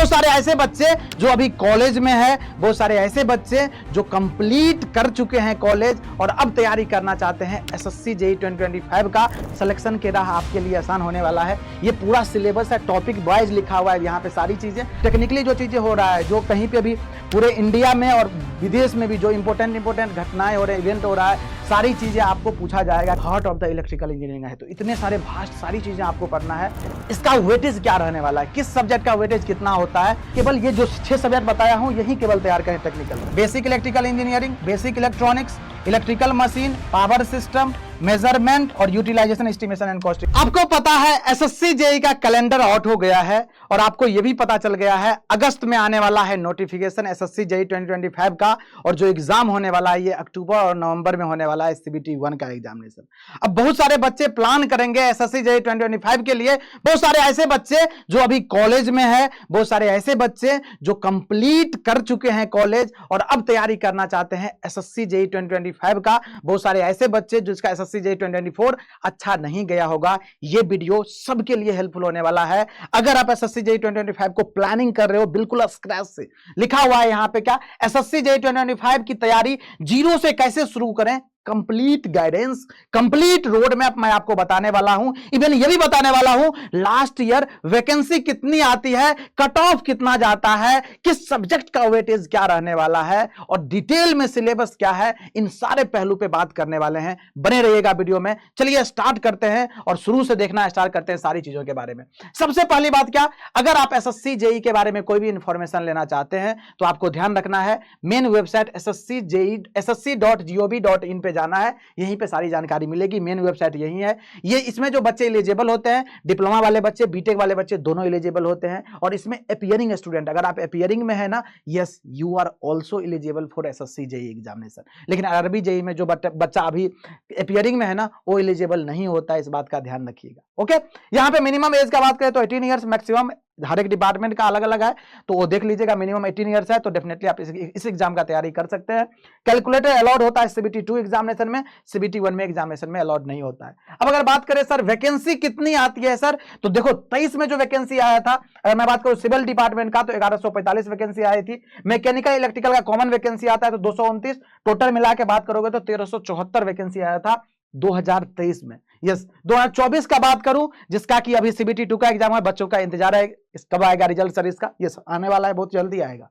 बहुत सारे ऐसे बच्चे जो अभी कॉलेज में है, बहुत सारे ऐसे बच्चे जो कंप्लीट कर चुके हैं कॉलेज और अब तैयारी करना चाहते हैं एसएससी जेईई 2025 का। सिलेक्शन के राह आपके लिए आसान होने वाला है। ये पूरा सिलेबस है, टॉपिक वाइज लिखा हुआ है यहाँ पे सारी चीजें। टेक्निकली जो चीजें हो रहा है, जो कहीं पे भी पूरे इंडिया में और विदेश में भी जो इंपॉर्टेंट घटनाएं हो रहे हैं, इवेंट हो रहा है, सारी चीजें आपको पूछा जाएगा। Heart of the electrical engineering है, तो इतने सारे भास्ट सारी चीजें आपको पढ़ना है। इसका वेटेज क्या रहने वाला है, किस सब्जेक्ट का वेटेज कितना होता है, केवल ये जो 6 सब्जेक्ट बताया हूं यही केवल तैयार करें technical. Basic electrical engineering, basic electronics, electrical machine, power system, measurement और यूटिलाइजेशन, एस्टिमेशन एंड कॉस्टिंग। आपको पता है एसएससी जेईई का कैलेंडर आउट हो गया है और आपको यह भी पता चल गया है अगस्त में आने वाला है नोटिफिकेशन एसएससी जेईई 2025 का, और जो एग्जाम होने वाला है ये अक्टूबर और नवंबर में होने वाला है सीबीटी 1 का एग्जामिनेशन। अब बहुत सारे बच्चे प्लान करेंगे एसएससी जेईई 2025 के लिए। बहुत सारे ऐसे बच्चे जो अभी कॉलेज में है, बहुत सारे ऐसे बच्चे जो कंप्लीट कर चुके हैं कॉलेज और अब तैयारी करना चाहते हैं एसएससी जेईई 2025 का। बहुत सारे ऐसे बच्चे जिसका एसएससी जेईई 2024 अच्छा नहीं गया होगा। ये वीडियो सबके लिए हेल्पफुल होने वाला है। अगर आप एसएससी जेईई 2025 को प्लानिंग कर रहे हो बिल्कुल स्क्रैच से, लिखा हुआ है यहां पे क्या, एसएससी जेईई 2025 की तैयारी जीरो से कैसे शुरू करें, complete guidance, complete road map मैं आपको बताने वाला हूं। इवन ये भी बताने वाला हूं लास्ट ईयर वैकेंसी कितनी आती है, कट ऑफ कितना जाता है, किस सब्जेक्ट का वेटेज क्या रहने वाला है और डिटेल में सिलेबस क्या है, इन सारे पहलू पे बात करने वाले हैं। बने रहिएगा वीडियो में। चलिए स्टार्ट करते हैं और शुरू से देखना स्टार्ट करते हैं सारी चीजों के बारे में। सबसे पहली बात क्या, अगर आप एसएससी जेईई के बारे में कोई भी इंफॉर्मेशन लेना चाहते हैं तो आपको ध्यान रखना है मेन वेबसाइट ssc.gov.in पे जाना है। यहीं पे सारी जानकारी मिलेगी। मेन वेबसाइट यही है। ये इसमें जो बच्चे एलिजिबल होते हैं, डिप्लोमा वाले बच्चे, बीटेक वाले बच्चे दोनों एलिजिबल होते हैं। और इसमें अपीयरिंग स्टूडेंट, अगर आप अपीयरिंग में है ना, yes you are also eligible for SSC JEE examination. लेकिन आरबी जेईई में जो बच्चा अभी अपीयरिंग में है ना, वो एलिजिबल नहीं होता है, इस बात का ध्यान रखिएगा। ओके, यहां पे मिनिमम एज का बात करें तो 18 ईयर्स, मैक्सिमम हर एक डिपार्टमेंट का अलग अलग है, तो वो देख लीजिएगा। मिनिमम 18 ईयर्स है तो डेफिनेटली आप इस एग्जाम का तैयारी कर सकते हैं। कैलकुलेटर अलाउड होता है सीबीटी 2 एग्जामिनेशन में, सीबीटी 1 में एग्जामिनेशन में अलाउड नहीं होता है। अब अगर बात करें सर वैकेंसी कितनी आती है सर, तो देखो 23 में जो वैकेंसी आया था, अगर मैं बात करूं सिविल डिपार्टमेंट का तो 1145 वैकेंसी आई थी। मैकेनिकल इलेक्ट्रिकल का कॉमन वैकेंसी आता है तो 229, टोटल मिला के बात करोगे तो 1374 वैकेंसी आया था 2023 में। यस 2024 का बात करूं जिसका कि अभी सीबीटी 2 का एग्जाम है, बच्चों का इंतजार है कब आएगा रिजल्ट सर इसका। यस आने वाला है, बहुत जल्दी आएगा।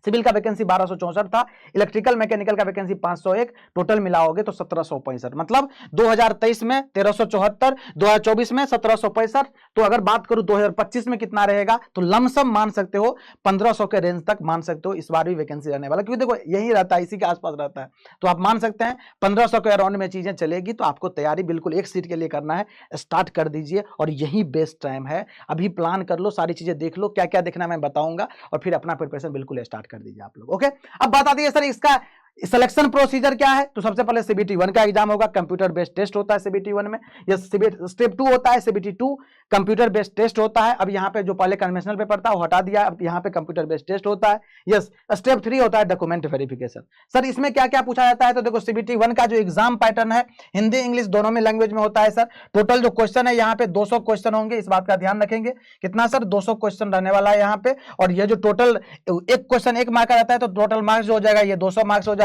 सिविल का वैकेंसी 1264 था, इलेक्ट्रिकल मैकेनिकल का वैकेंसी 501, टोटल मिलाओगे तो 1765। मतलब 2023 में 1374, 2024 में 1765। तो अगर बात करूं 2025 में कितना रहेगा तो लमसम मान सकते हो 1500 के रेंज तक मान सकते हो इस बार भी वैकेंसी रहने वाला, क्योंकि देखो यही रहता है, इसी के आसपास रहता है। तो आप मान सकते हैं 1500 के अराउंड में चीजें चलेगी। तो आपको तैयारी बिल्कुल एक सीट के लिए करना है, स्टार्ट कर दीजिए और यही बेस्ट टाइम है। अभी प्लान कर लो, सारी चीजें देख लो, क्या क्या देखना मैं बताऊंगा और फिर अपना प्रिपरेशन बिल्कुल स्टार्ट कर दीजिए आप लोग। ओके, अब बता दिए सर इसका सिलेक्शन प्रोसीजर क्या है। तो सबसे पहले सीबीटी 1 का एग्जाम होगा, कंप्यूटर बेस्ड टेस्ट होता है सीबीटी 1 में। यस स्टेप 2 होता है सीबीटी 2, कंप्यूटर बेस्ड टेस्ट होता है। अब यहाँ पे जो पहले कन्वेंशनल पेपर था वो हटा दिया, अब यहाँ पे कंप्यूटर बेस्ड टेस्ट होता है। यस स्टेप 3 होता है डॉक्यूमेंट वेरिफिकेशन। सर इसमें क्या क्या पूछा जाता है, तो देखो सीबीटी 1 का जो एग्जाम पैटर्न है हिंदी इंग्लिश दोनों में लैंग्वेज में होता है सर। टोटल जो क्वेश्चन है यहाँ पे 200 क्वेश्चन होंगे, इस बात का ध्यान रखेंगे। कितना सर, 200 क्वेश्चन रहने वाला है यहाँ पे। और ये जो टोटल एक क्वेश्चन 1 मार्क का रहता है तो टोटल मार्क्स जो हो जाएगा ये 200 मार्क्स हो जाएगा।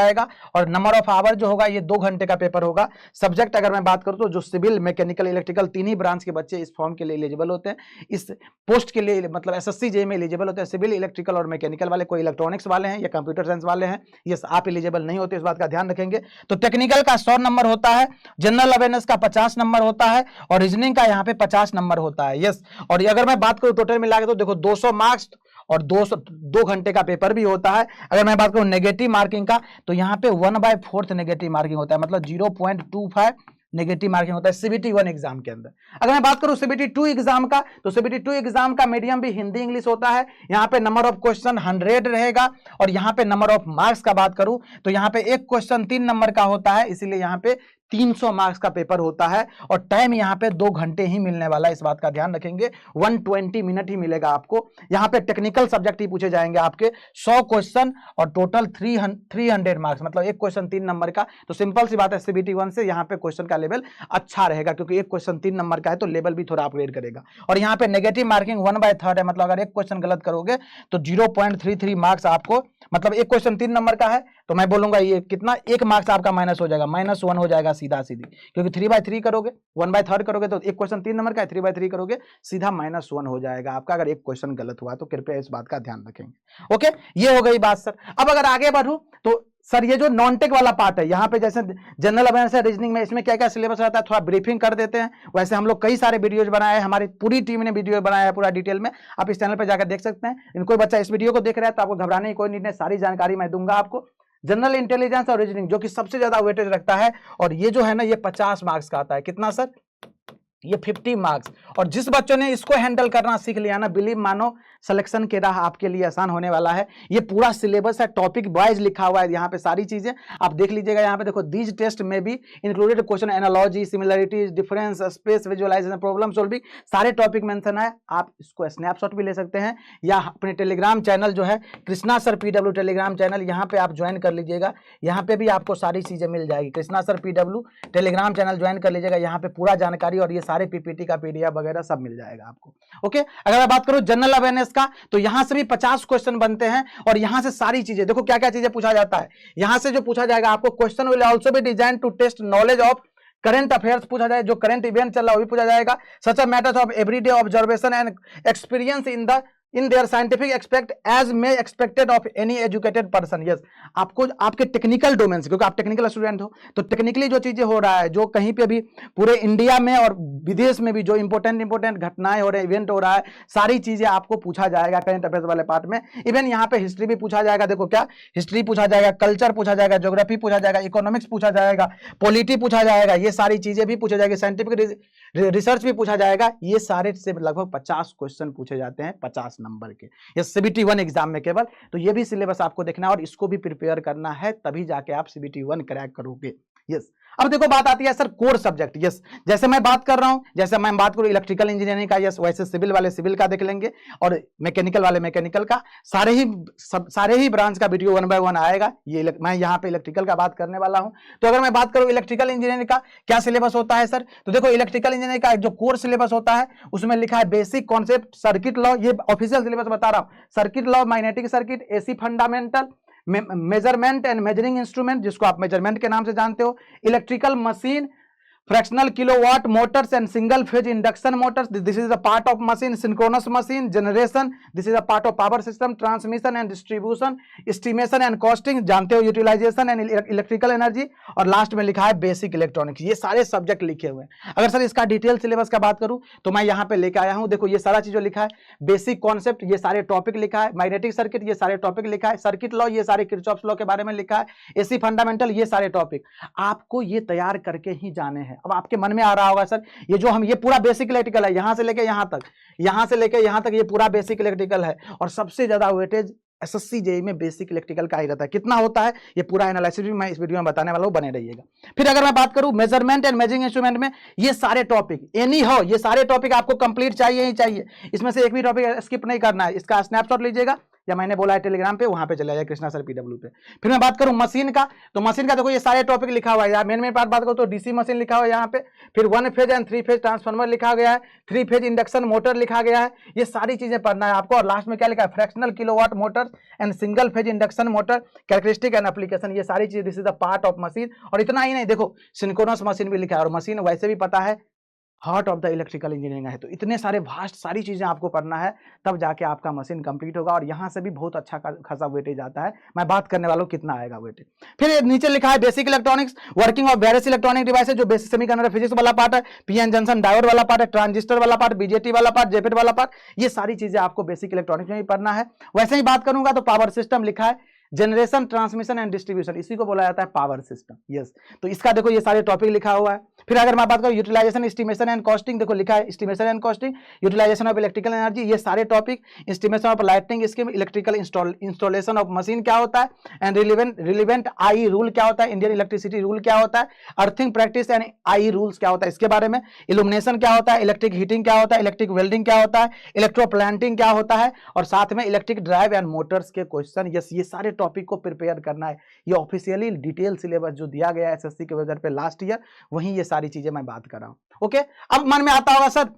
और नंबर ऑफ आवर जो होगा ये 2 घंटे का पेपर होगा। सब्जेक्ट अगर मैं बात करूं तो जो सिविल मैकेनिकल इलेक्ट्रिकल 3 ही ब्रांच के बच्चे इस फॉर्म के लिए एलिजिबल होते हैं, इस पोस्ट के लिए, मतलब एसएससी जेईई में एलिजिबल होते हैं। सिविल इलेक्ट्रिकल और मैकेनिकल वाले, कोई इलेक्ट्रॉनिक्स वाले हैं या कंप्यूटर साइंस वाले हैं, यस आप एलिजिबल नहीं होते, इस बात का ध्यान रखेंगे। तो टेक्निकल का 100 नंबर होता है, जनरल अवेयरनेस का 50 नंबर होता है और रीजनिंग का यहाँ पे 50 नंबर होता है। यस, और अगर मैं बात करूं टोटल मिला के तो देखो 200 मार्क्स और 2 घंटे का पेपर भी होता है। अगर मैं बात करूं नेगेटिव मार्किंग का तो यहाँ पे 1/4 नेगेटिव मार्किंग होता है, मतलब 0.25 नेगेटिव मार्किंग होता है सीबीटी 1 एग्जाम के अंदर। अगर मैं बात करूं सीबीटी 2 एग्जाम का तो सीबीटी 2 एग्जाम का मीडियम भी हिंदी इंग्लिश होता है। यहाँ पे नंबर ऑफ क्वेश्चन 100 रहेगा और यहाँ पे नंबर ऑफ मार्क्स का बात करूं तो यहाँ पे एक क्वेश्चन 3 नंबर का होता है, इसीलिए यहाँ पे 300 मार्क्स का पेपर होता है और टाइम यहाँ पे 2 घंटे ही मिलने वाला है, इस बात का ध्यान रखेंगे। 120 मिनट ही मिलेगा आपको। यहाँ पे टेक्निकल सब्जेक्ट ही पूछे जाएंगे आपके 100 क्वेश्चन और टोटल 300 मार्क्स, मतलब एक क्वेश्चन 3 नंबर का। तो सिंपल सी बात है, CBT 1 से यहाँ पे क्वेश्चन का लेवल अच्छा रहेगा, क्योंकि एक क्वेश्चन 3 नंबर का है तो लेवल भी थोड़ा अपग्रेड करेगा। और यहाँ पे नेगेटिव मार्किंग 1/3 है, मतलब अगर एक क्वेश्चन गलत करोगे तो 0.33 मार्क्स आपको, मतलब एक क्वेश्चन 3 नंबर का है तो मैं बोलूंगा ये कितना, 1 मार्क्स आपका माइनस हो जाएगा, -1 हो जाएगा सीधा सीधी, क्योंकि 3/3 करोगे, 1/3 करोगे तो एक क्वेश्चन 3 नंबर का है, 3/3 करोगे सीधा -1 हो जाएगा आपका, अगर एक क्वेश्चन गलत हुआ तो कृपया इस बात का ध्यान रखेंगे। ओके, ये हो गई बात सर। अब अगर आगे बढ़ूं तो सर ये जो नॉन टेक वाला पार्ट है, यहाँ पे जैसे जनरल अवेयरनेस है, रीजनिंग में, इसमें क्या क्या सिलेबस रहता है थोड़ा ब्रीफिंग कर देते हैं। वैसे हम लोग कई सारे वीडियोज बनाए हैं, हमारी पूरी टीम ने वीडियो बनाया है पूरा डिटेल में, आप इस चैनल पर जाकर देख सकते हैं। कोई बच्चा इस वीडियो को देख रहा है तो आपको घबराने की कोई नीड नहीं, सारी जानकारी मैं दूंगा आपको। जनरल इंटेलिजेंस और रीजनिंग जो कि सबसे ज्यादा वेटेज रखता है, और ये जो है ना ये 50 मार्क्स का आता है। कितना सर? ये 50 मार्क्स। और जिस बच्चों ने इसको हैंडल करना सीख लिया ना, बिलीव मानो सिलेक्शन के राह आपके लिए आसान होने वाला है। ये पूरा सिलेबस है, टॉपिक वाइज लिखा हुआ है यहाँ पे, सारी चीजें आप देख लीजिएगा। यहाँ पे देखो, दीज टेस्ट में भी included question analogy, similarities, difference, space visualisation, problem solving, सारे टॉपिक मेंशन है। आप इसको स्नैपशॉट भी ले सकते हैं, या अपने टेलीग्राम चैनल जो है Krishna sir PW Telegram channel, यहाँ पे आप ज्वाइन कर लीजिएगा। यहाँ पे भी आपको सारी चीजें मिल जाएगी। Krishna sir PW Telegram channel join कर लीजिएगा, यहाँ पे पूरा जानकारी और ये सारे PPT का PDF वगैरह सब मिल जाएगा आपको। ओके, अगर मैं बात करूं जनरल अवेयरनेस का, तो यहां से भी 50 क्वेश्चन बनते हैं, और यहां से सारी चीजें देखो क्या क्या चीजें पूछा जाता है। यहां से जो पूछा जाएगा आपको, question will also be design to test knowledge of current affairs पूछा जाए, जो करंट इवेंट चल रहा है वो भी पूछा जाएगा। Such a matters of everyday observation and experience in their scientific expect as may expected of any educated person. Yes, आपको आपके टेक्निकल डोमेन से, क्योंकि आप टेक्निकल स्टूडेंट हो, तो टेक्निकली जो चीजें हो रहा है, जो कहीं पे भी पूरे इंडिया में और विदेश में भी जो इंपॉर्टेंट घटनाएं हो रहे हैं, इवेंट हो रहा है, सारी चीजें आपको पूछा जाएगा करंट अफेयर्स वाले पार्ट में। इवन यहाँ पे हिस्ट्री भी पूछा जाएगा। देखो क्या, हिस्ट्री पूछा जाएगा, कल्चर पूछा जाएगा, ज्योग्राफी पूछा जाएगा, इकोनॉमिक्स पूछा जाएगा, पॉलिटी पूछा जाएगा, ये सारी चीजें भी पूछा जाएगी, साइंटिफिक रिसर्च भी पूछा जाएगा। ये सारे से लगभग 50 क्वेश्चन पूछे जाते हैं 50 नंबर के, ये CBT 1 एग्जाम में केवल। तो ये भी सिलेबस आपको देखना है और इसको भी प्रिपेयर करना है, तभी जाके आप CBT 1 क्रैक करोगे। यस, अब देखो बात आती है सर कोर सब्जेक्ट। यस, जैसे मैं बात कर रहा हूं, जैसे मैं बात करूं इलेक्ट्रिकल इंजीनियरिंग का, यस, वैसे सिविल वाले सिविल का देख लेंगे, और मैकेनिकल वाले मैकेनिकल का, सारे ही ब्रांच का वीडियो 1 by 1 आएगा। ये मैं यहाँ पे इलेक्ट्रिकल का बात करने वाला हूं। तो अगर मैं बात करूं इलेक्ट्रिकल इंजीनियरिंग का क्या सिलेबस होता है सर, तो देखो इलेक्ट्रिकल इंजीनियरिंग का जो कोर सिलेबस होता है उसमें लिखा है बेसिक कॉन्सेप्ट, सर्किट लॉ, ये ऑफिशियल सिलेबस बता रहा हूं, circuit law, magnetic circuit, AC fundamental, measurement and measuring instrument, जिसको आप मेजरमेंट के नाम से जानते हो, electrical machine, fractional kilowatt motors and single phase induction motors, this is a part of machine, synchronous machine, generation, this is a part of power system, transmission and distribution, estimation and costing, जानते हो, utilization and electrical energy, और last में लिखा है basic electronics. ये सारे subject लिखे हुए हैं। अगर सर इसका डिटेल सिलेबस का बात करूं तो मैं यहाँ पे लेके आया हूं, देखो ये सारा चीज लिखा है, बेसिक कॉन्सेप्ट ये सारे टॉपिक लिखा है, मैग्नेटिक सर्किट ये सारे टॉपिक लिखा है, सर्किट लॉ ये सारे किरचॉफ्स लॉ के बारे में लिखा है, AC फंडामेंटल ये सारे टॉपिक आपको ये तैयार करके ही जाने हैं। अब आपके मन में आ रहा होगा सर ये जो हम, ये पूरा बेसिक इलेक्ट्रिकल है, यहां से लेके यहां तक, यहां से लेके यहां तक ये पूरा बेसिक इलेक्ट्रिकल है, और सबसे ज्यादा वेटेज SSC JEE में बेसिक इलेक्ट्रिकल का ही रहता है। कितना होता है ये पूरा एनालिसिस भी मैं इस वीडियो में बताने वाला हूं, बने रहिएगा। फिर अगर मैं बात करूं मेजरमेंट एंड मेजरिंग इंस्ट्रूमेंट में, ये सारे टॉपिक एनी हो, ये सारे टॉपिक आपको कंप्लीट चाहिए ही चाहिए, इसमें से एक भी टॉपिक स्किप नहीं करना है। इसका स्नैपशॉट लीजिएगा, या मैंने बोला है टेलीग्राम पे, वहां पे चले जाए कृष्णा सर PW पे। फिर मैं बात करूं मशीन का, तो मशीन का देखो ये सारे टॉपिक लिखा हुआ है। यार मेन बात करूं तो DC मशीन लिखा हुआ है यहाँ पे, फिर 1 फेज एंड 3 फेज ट्रांसफार्मर लिखा गया है, 3 फेज इंडक्शन मोटर लिखा गया है, ये सारी चीजें पढ़ना है आपको। और लास्ट में क्या लिखा है, fractional kilowatt motor and single phase induction motor, characteristic and application, ये सारी चीज, this is the part of machine. और इतना ही नहीं, देखो सिंक्रोनस मशीन भी लिखा है, और मशीन वैसे भी पता है heart of the electrical engineering है। तो इतने सारे वास्ट सारी चीजें आपको पढ़ना है, तब जाके आपका मशीन कंप्लीट होगा, और यहाँ से भी बहुत अच्छा खासा वेटेज आता है। मैं बात करने वाला हूँ कितना आएगा वेटेज। फिर नीचे लिखा है basic electronics, working of various electronic devices, जो बेसिक सेमीकंडक्टर फिजिक्स वाला पार्ट है, PN जंक्शन डायोड वाला पार्ट है, ट्रांजिस्टर वाला पार्ट, BJT वाला पार्ट, जेपेट वाला पार्ट, ये सारी चीजें आपको बेसिक इलेक्ट्रॉनिक्स में ही पढ़ना है। वैसे ही बात करूंगा तो पावर सिस्टम लिखा है, जनरेशन, ट्रांसमिशन एंड डिस्ट्रीब्यूशन, इसी को बोला जाता है पावर सिस्टम। यस, तो इसका देखो ये सारे टॉपिक लिखा हुआ है। फिर अगर मैं बात करूं यूटिलाइजेशन, एस्टिमेशन एंड कॉस्टिंग, देखो लिखा है estimation and costing, utilisation of electrical energy, ये सारे topic, estimation of lighting scheme, electrical installation of machine क्या होता है, एंड रिलेवेंट आई रूल क्या होता है, इंडियन इलेक्ट्रिसिटी रूल क्या होता है, earthing practice and I rules क्या होता है इसके बारे में, इल्यूमिनेशन क्या होता है, इलेक्ट्रिक हीटिंग क्या होता है, इलेक्ट्रिक वेल्डिंग क्या होता है, इलेक्ट्रोप्लांटिंग क्या होता है, और साथ में इलेक्ट्रिक ड्राइव एंड मोटर्स के क्वेश्चन। यस, ये सारे टॉपिक को प्रिपेयर करना है। ये ऑफिशियली डिटेल सिलेबस जो दिया गया है एसएससी के वेबसाइट पे लास्ट ईयर, वहीं ये सारी चीजें मैं बात कर रहा हूं। ओके, अब मन में आता होगा सर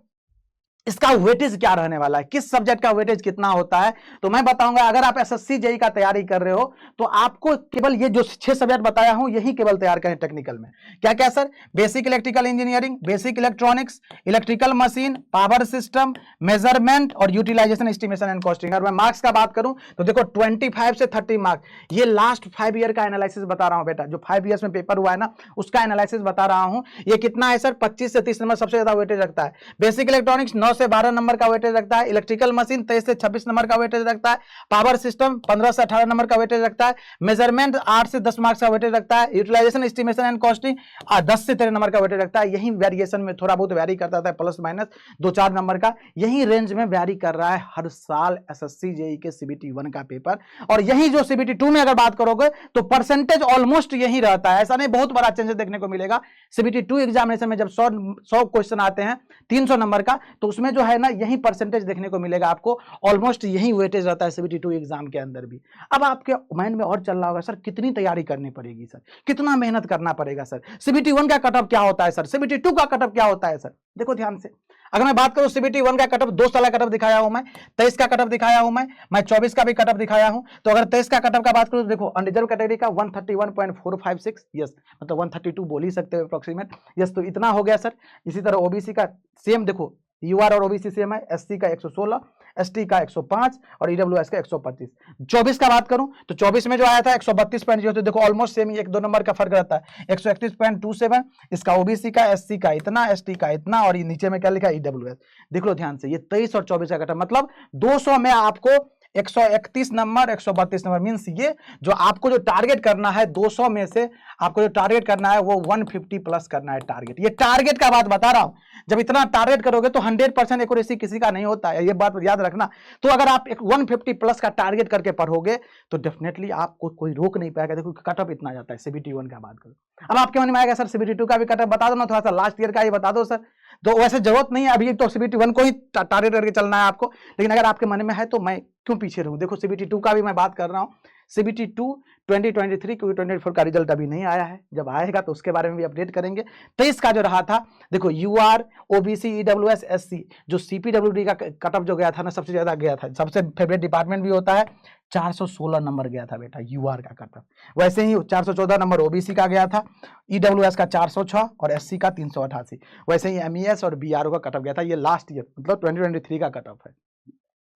इसका वेटेज क्या रहने वाला है, किस सब्जेक्ट का वेटेज कितना होता है, तो मैं बताऊंगा। अगर आप एसएससी जेईई का तैयारी कर रहे हो तो आपको केवल ये जो 6 सब्जेक्ट बताया हूं यही केवल तैयार करें टेक्निकल में। क्या क्या sir? Basic electrical engineering, basic electronics, electrical machine, power system, measurement और यूटिलाइजेशन, एस्टिमेशन एंड कॉस्टिंग। अगर मैं मार्क्स का बात करूं तो देखो 25 से 30 मार्क्स, ये लास्ट 5 ईयर का एनालिसिस बता रहा हूं बेटा, जो 5 ईयर्स में पेपर हुआ है ना उसका एनालिसिस बता रहा हूं। ये कितना है सर? 25 से 30 नंबर सबसे ज्यादा वेटेज रखता है। बेसिक इलेक्ट्रॉनिक्स 9 से 12 नंबर का वेटेज रखता है, इलेक्ट्रिकल मशीन 23 से 26 नंबर का वेटेज रखता है, पावर सिस्टम 15 से 18 नंबर का वेटेज रखता है, मेजरमेंट 8 से 10 मार्क्स का वेटेज रखता है, यूटिलाइजेशन, एस्टिमेशन एंड कॉस्टिंग 10 से 13 नंबर का वेटेज रखता है। यही वेरिएशन में थोड़ा बहुत वेरी करता है, प्लस माइनस 2-4 नंबर का, यही रेंज में वेरी कर रहा है हर साल एसएससी जेईई के सीबीटी 1 का पेपर। और यही जो सीबीटी 2 में अगर बात करोगे तो परसेंटेज ऑलमोस्ट यही रहता है, ऐसा नहीं बहुत बड़ा चेंजेस देखने को मिलेगा। सीबीटी 2 एग्जामिनेशन में जब 100 क्वेश्चन आते हैं 300 नंबर का, तो उसमें जो है ना यही परसेंटेज देखने को मिलेगा आपको, ऑलमोस्ट यही वेटेज रहता है सीबीटी 2 एग्जाम के अंदर भी। अब आपके माइंड में और चल रहा होगा सर कितनी तैयारी करनी पड़ेगी सर, कितना मेहनत करना पड़ेगा सर, सीबीटी 1 का कट ऑफ क्या होता है सर, सीबीटी 2 का कट ऑफ क्या होता है सर। देखो ध्यान से, अगर मैं बात करूं सीबीटी 1 का कट ऑफ 2 साल का कट ऑफ दिखाया हूं मैं, 23 का कट ऑफ दिखाया हूं मैं 24 का भी कट ऑफ दिखाया हूं। तो अगर 23 का कट ऑफ का बात करूं तो देखो अनरिजर्व कैटेगरी का 131.456, यस मतलब 132 बोल ही सकते हो अप्रोक्सीमेट। यस, तो इतना हो गया सर। इसी तरह ओबीसी का सेम देखो, यूआर और ओबीसी सेम है, एससी का 116, एसटी का 105 और ईडब्ल्यूएस का 125। 24 का बात करूं तो 24 में जो आया था 132.0, तो देखो ऑलमोस्ट सेम ही 1-2 नंबर का फर्क रहता है। 131.27 इसका ओबीसी का, एससी का इतना, एसटी का इतना, और ये नीचे में क्या लिखा है ईडब्ल्यूएस। देख लो ध्यान से, ये 23 और 24 का कटा, मतलब 200 में आपको 131 नंबर, 132 नंबर, मींस ये जो आपको जो टारगेट करना है 200 में से आपको जो टारगेट करना है वो 150 प्लस करना है टारगेट। ये टारगेट का बात बता रहा हूं, जब इतना टारगेट करोगे तो 100% एक्यूरेसी किसी का नहीं होता है, ये बात याद रखना। तो अगर आप 150 प्लस का टारगेट करके पढ़ोगे तो डेफिनेटली आपको कोई रोक नहीं पाएगा। देखो कट ऑफ इतना जाता है सीबीटी 1 का बात करो। अब आपके मन में आएगा सर सीबीटी 2 का भी कट ऑफ बता दो ना, थोड़ा सा लास्ट ईयर का ही बता दो सर। तो वैसे जरूरत नहीं है, अभी तो सीबीटी 1 को ही टारगेट करके चलना है आपको, लेकिन अगर आपके मन में है तो मैं क्यों पीछे रहूं। देखो सीबीटी 2 का भी मैं बात कर रहा हूं, सीबीटी 2 2023 क्योंकि 2024 का रिजल्ट अभी नहीं आया है, जब आएगा तो उसके बारे में भी अपडेट करेंगे। 23 का जो रहा था देखो यूआर, ओबीसी, ईडब्ल्यूएस, एससी, जो सीपीडब्ल्यूडी का कट ऑफ जो गया था ना सबसे ज्यादा गया था, सबसे फेवरेट डिपार्टमेंट भी होता है, 416 नंबर गया था बेटा यूआर का कट ऑफ। वैसे ही 414 नंबर ओबीसी का गया था, ईडब्ल्यूएस का 406 और एससी का 388। वैसे ही एमईएस और बीआरओ का कट ऑफ गया था, ये लास्ट ईयर मतलब 2023 का कट ऑफ है।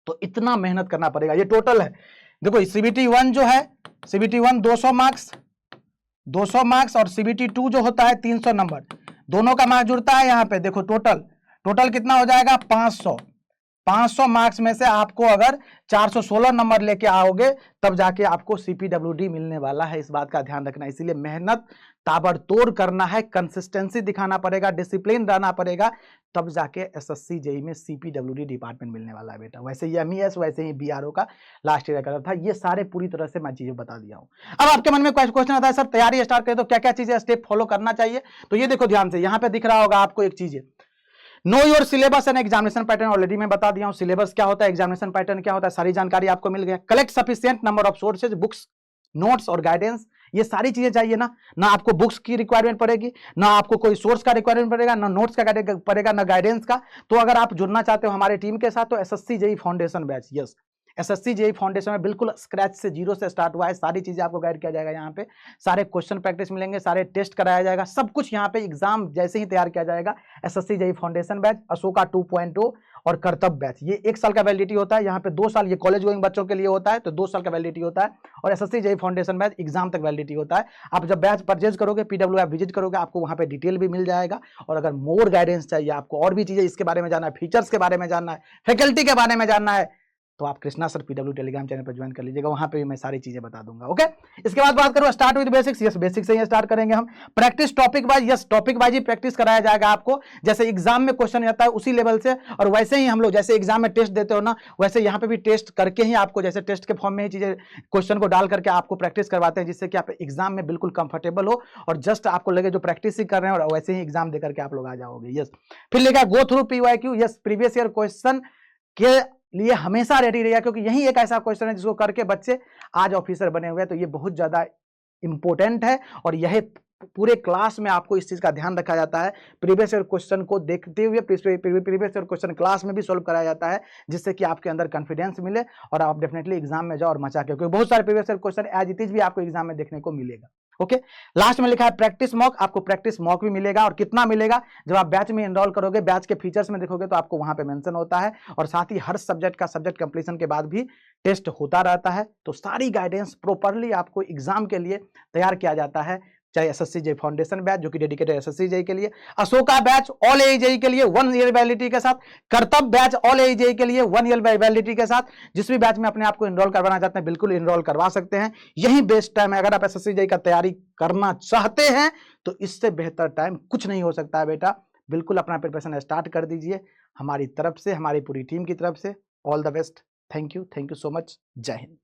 तो इतना मेहनत करना पड़ेगा, ये टोटल है। देखो सीबीटी 1 जो है, सीबीटी 1 200 मार्क्स और सीबीटी 2 जो होता है 300 नंबर, दोनों का मार्क्स जुड़ता है यहाँ पे। देखो टोटल कितना हो जाएगा 500 मार्क्स में से आपको अगर 416 नंबर लेके आओगे तब जाके आपको सीपीडब्ल्यूडी मिलने वाला है, इस बात का ध्यान रखना। इसीलिए मेहनत ताबड़तोड़ करना है, कंसिस्टेंसी दिखाना पड़ेगा, डिसिप्लिन रहना पड़ेगा, तब जाके एसएससी जेईई में सीपीडब्ल्यूडी डिपार्टमेंट मिलने वाला है बेटा। वैसे ही एमईएस, वैसे ही बीआरओ का लास्ट ईयर का था। ये सारे पूरी तरह से मैं चीजें बता दिया हूं। अब आपके मन में क्वेश्चन आता है सर तैयारी स्टार्ट करें तो क्या क्या चीजें स्टेप फॉलो करना चाहिए। तो ये देखो ध्यान से, यहाँ पे दिख रहा होगा आपको एक चीज, know your syllabus and examination pattern. Already मैं बता दिया हूं सिलेबस क्या होता है, एग्जामिनेशन पैटर्न क्या होता है, सारी जानकारी आपको मिल गया। Collect sufficient number of sources, books, notes और गाइडेंस, ये सारी चीजें चाहिए ना आपको बुक्स की रिक्वायरमेंट पड़ेगी, ना आपको कोई सोर्स का रिक्वायरमेंट पड़ेगा, ना नोट्स का पड़ेगा, ना गाइडेंस का। तो अगर आप जुड़ना चाहते हो हमारे टीम के साथ तो SSC JEE foundation batch, yes SSC JEE foundation में बिल्कुल स्क्रैच से, जीरो से स्टार्ट हुआ है। सारी चीजें आपको गाइड किया जाएगा, यहाँ पे सारे क्वेश्चन प्रैक्टिस मिलेंगे, सारे टेस्ट कराया जाएगा, सब कुछ यहाँ पे एग्जाम जैसे ही तैयार किया जाएगा। SSC JEE foundation batch, Ashoka 2.0 और कर्तव्य बैच, ये 1 साल का वैलिडिटी होता है। यहाँ पे 2 साल ये कॉलेज गोइंग बच्चों के लिए होता है, तो 2 साल का वैलिडिटी होता है। और SSC JEE foundation batch exam तक वैलिडिटी होता है। आप जब बैच परचेज करोगे, पीडब्ल्यू ऐप विजिट करोगे, आपको वहाँ पे डिटेल भी मिल जाएगा। और अगर मोर गाइडेंस चाहिए आपको, और भी चीजें इसके बारे में जानना है, फीचर्स के बारे में जानना है, फैकल्टी के बारे में जानना है, तो आप Krishna sir PW Telegram channel पर ज्वाइन कर लीजिएगा, वहां पे भी मैं सारी चीजें बता दूंगा। ओके, इसके बाद बात करूँ start with basics. Yes, basics से ही स्टार्ट करेंगे हम। Practice topic wise, yes topic wise ही प्रैक्टिस कराया जाएगा आपको, जैसे एग्जाम में क्वेश्चन आता है उसी लेवल से, और वैसे ही हम लोग जैसे एग्जाम में टेस्ट देते हो ना, वैसे यहाँ पे भी टेस्ट करके ही आपको, जैसे टेस्ट के फॉर्म में ही चीजें क्वेश्चन को डाल करके आपको प्रैक्टिस करवाते हैं, जिससे कि आप एग्जाम में बिल्कुल कंफर्टेबल हो और जस्ट आपको लगे जो प्रैक्टिस ही कर रहे हैं, और वैसे ही एग्जाम देकर के आप लोग आ जाओगे। यस, फिर लेगा go through PYQ. Yes, previous year question के लिए हमेशा रेडी रहिएगा, क्योंकि यही एक ऐसा क्वेश्चन है जिसको करके बच्चे आज ऑफिसर बने हुए हैं, तो ये बहुत ज्यादा इंपॉर्टेंट है, और यह पूरे क्लास में आपको इस चीज का ध्यान रखा जाता है। प्रीवियस ईयर क्वेश्चन को देखते हुए प्रीवियस ईयर क्वेश्चन क्लास में भी सॉल्व कराया जाता है, जिससे कि आपके अंदर कॉन्फिडेंस मिले और आप डेफिनेटली एग्जाम में जाओ और मचा के, क्योंकि बहुत सारे previous year question as it is भी आपको एग्जाम में देखने को मिलेगा। ओके, लास्ट में लिखा है प्रैक्टिस मॉक, आपको प्रैक्टिस मॉक भी मिलेगा, और कितना मिलेगा जब आप बैच में एनरोल करोगे, बैच के फीचर्स में देखोगे तो आपको वहां पे मेंशन होता है, और साथ ही हर सब्जेक्ट का सब्जेक्ट कंप्लीशन के बाद भी टेस्ट होता रहता है। तो सारी गाइडेंस प्रॉपरली आपको एग्जाम के लिए तैयार किया जाता है, चाहे एसएससी जेई फाउंडेशन बैच जो कि डेडिकेटेड एसएससी जेई के लिए, अशोका बैच ऑल एजेई के लिए 1 ईयर वैलिडिटी के साथ, कर्तव्य बैच ऑल एजेई के लिए 1 ईयर वैलिडिटी के साथ, जिस भी बैच में अपने आप को एनरोल करवाना चाहते हैं बिल्कुल एनरोल करवा सकते हैं। यही बेस्ट टाइम है, अगर आप एसएससी जेई का तैयारी करना चाहते हैं तो इससे बेहतर टाइम कुछ नहीं हो सकता है बेटा। बिल्कुल अपना प्रिपरेशन स्टार्ट कर दीजिए, हमारी तरफ से, हमारी पूरी टीम की तरफ से all the best. Thank you so much. जय हिंद।